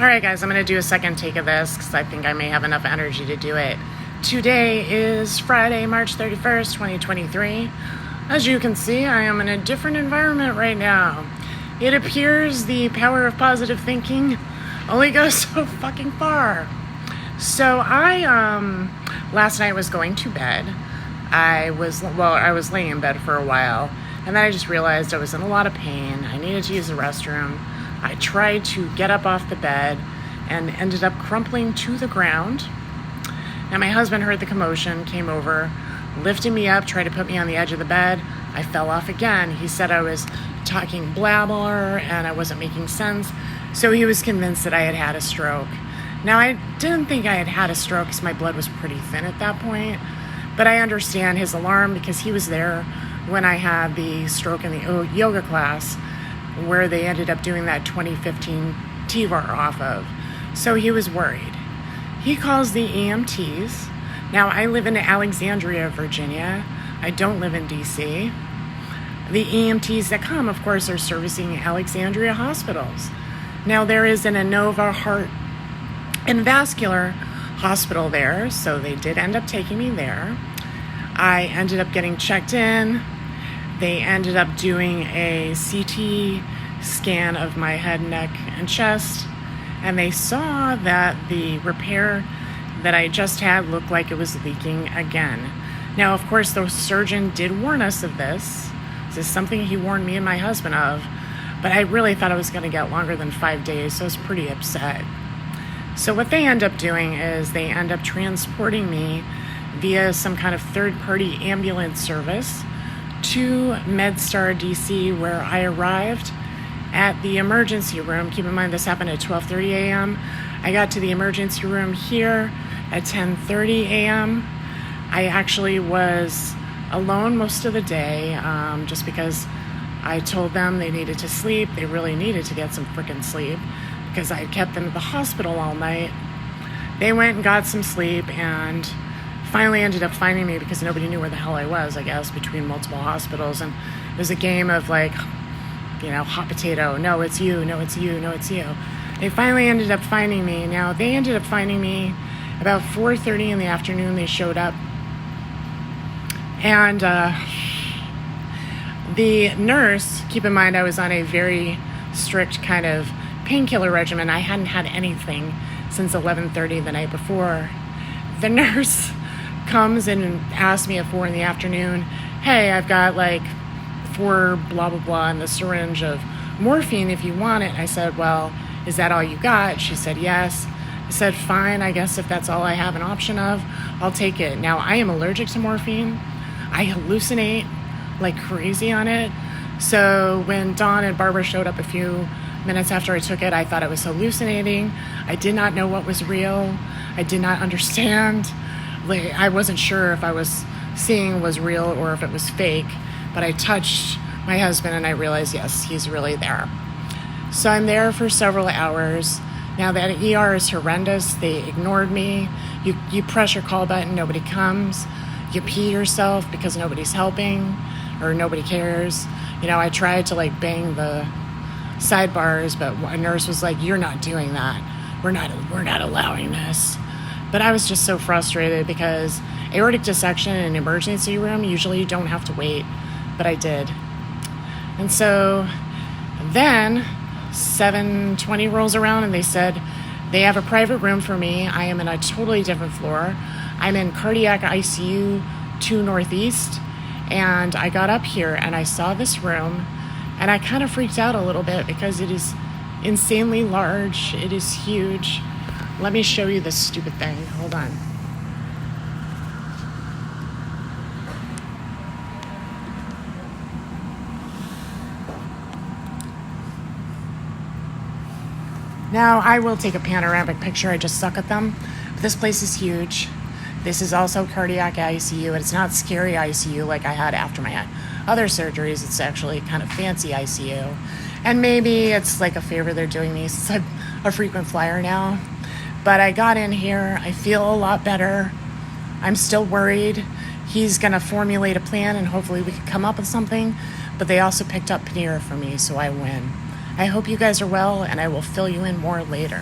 Alright guys, I'm going to do a second take of this because I think I may have enough energy to do it. Today is Friday, March 31st, 2023. As you can see, I am in a different environment right now. It appears the power of positive thinking only goes so fucking far. So last night was going to bed. I was laying in bed for a while, and then I just realized I was in a lot of pain. I needed to use the restroom. I tried to get up off the bed and ended up crumpling to the ground. And my husband heard the commotion, came over, lifted me up, tried to put me on the edge of the bed. I fell off again. He said I was talking blabber and I wasn't making sense. So he was convinced that I had had a stroke. Now, I didn't think I had had a stroke because my blood was pretty thin at that point. But I understand his alarm because he was there when I had the stroke in the yoga class where they ended up doing that 2015 TVAR off of. So he was worried. He calls the EMTs. Now, I live in Alexandria, Virginia. I don't live in DC. The EMTs that come, of course, are servicing Alexandria hospitals. Now, there is an Inova Heart and Vascular hospital there, so they did end up taking me there. I ended up getting checked in. They ended up doing a CT scan of my head, neck, and chest, and they saw that the repair that I just had looked like it was leaking again. Now, of course, the surgeon did warn us of this. This is something he warned me and my husband of, but I really thought it was going to get longer than 5 days, so I was pretty upset. So what they end up doing is they end up transporting me via some kind of third-party ambulance service to MedStar DC, where I arrived at the emergency room. Keep in mind this happened at 12:30 a.m. I got to the emergency room here at 10:30 a.m. I actually was alone most of the day, just because I told them they needed to sleep. They really needed to get some freaking sleep because I had kept them at the hospital all night. They went and got some sleep and finally ended up finding me because nobody knew where the hell I was, I guess, between multiple hospitals. And it was a game of hot potato. No, it's you. No, it's you. No, it's you. They finally ended up finding me. Now, they ended up finding me about 4:30 in the afternoon. They showed up. And the nurse, keep in mind I was on a very strict kind of painkiller regimen. I hadn't had anything since 11:30 the night before. The nurse comes and asks me at 4 in the afternoon, hey, I've got 4 blah, blah, blah in the syringe of morphine if you want it. I said, well, is that all you got? She said, yes. I said, fine, I guess if that's all I have an option of, I'll take it. Now, I am allergic to morphine. I hallucinate like crazy on it. So when Dawn and Barbara showed up a few minutes after I took it, I thought I was hallucinating. I did not know what was real. I did not understand. I wasn't sure if I was seeing was real or if it was fake, but I touched my husband and I realized, yes, he's really there. So I'm there for several hours. Now that ER is horrendous. They ignored me. You press your call button, nobody comes. You pee yourself because nobody's helping or nobody cares. I tried to bang the sidebars, but a nurse was like, you're not doing that. We're not allowing this. But I was just so frustrated because aortic dissection in an emergency room, usually you don't have to wait, but I did. And so then 7:20 rolls around and they said they have a private room for me. I am in a totally different floor. I'm in cardiac ICU 2 Northeast, and I got up here and I saw this room and I kind of freaked out a little bit because it is insanely large. It is huge. Let me show you this stupid thing. Hold on. Now, I will take a panoramic picture. I just suck at them. But this place is huge. This is also cardiac ICU, and it's not scary ICU like I had after my other surgeries. It's actually kind of fancy ICU. And maybe it's like a favor they're doing me since I'm a frequent flyer now. But I got in here. I feel a lot better. I'm still worried. He's going to formulate a plan, and hopefully we can come up with something. But they also picked up Panera for me, so I win. I hope you guys are well, and I will fill you in more later.